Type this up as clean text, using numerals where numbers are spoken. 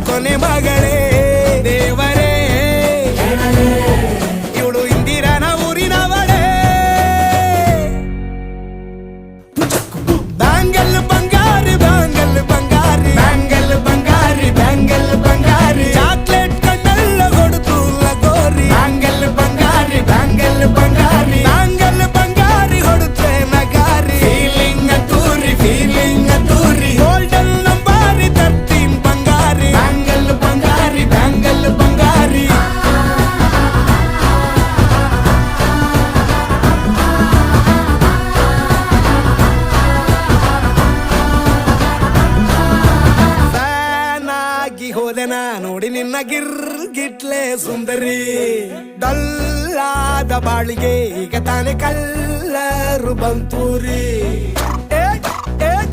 ಕೊನೆ ಮಗಳೇ ದೇವರೇ ಇವಳು ಇಂದಿರನ ಊರಿನವಳೇ ಬ್ಯಾಂಗಲ್ ಬಂಗಾರಿ ಬ್ಯಾಂಗಲ್ ಬಂಗಾರಿ ಬ್ಯಾಂಗಲ್ ಬಂಗಾರಿ ಬ್ಯಾಂಗಲ್ ಬಂಗಾರಿ ಚಾಕ್ಲೇಟ್ ಕಣ್ಣಲ್ಲ ಕೊಡುತ್ತು ಲಗೋರಿ ಬ್ಯಾಂಗಲ್ ಬಂಗಾರಿ ಬ್ಯಾಂಗಲ್ ಬಂಗಾರಿ ಬ್ಯಾಂಗಲ್ ಬಂಗಾರಿ ಹೊಡುತ್ತೆ ನಗಾರಿ ಫೀಲಿಂಗ್ ತೂರಿ ಗೋಲ್ಡನ್ ನಂಬಾರಿ 13 ಬಂಗಾರಿ ಬ್ಯಾಂಗಲ್ ಬಂಗಾರಿ ಬ್ಯಾಂಗಲ್ ಬಂಗಾರಿ ಫ್ಯಾನ್ ಆಗಿ ಹೋದೆನ ನೋಡಿ ನಿನ್ನ ಗಿರ್ಗಿಟ್ಲೆ ಸುಂದರಿ ಡಲ್ಲಾದ ಬಾಳಿಗೆ ಈಗ ತಾನೆ ಕಲ್ಲರು ಬಂತೂರಿ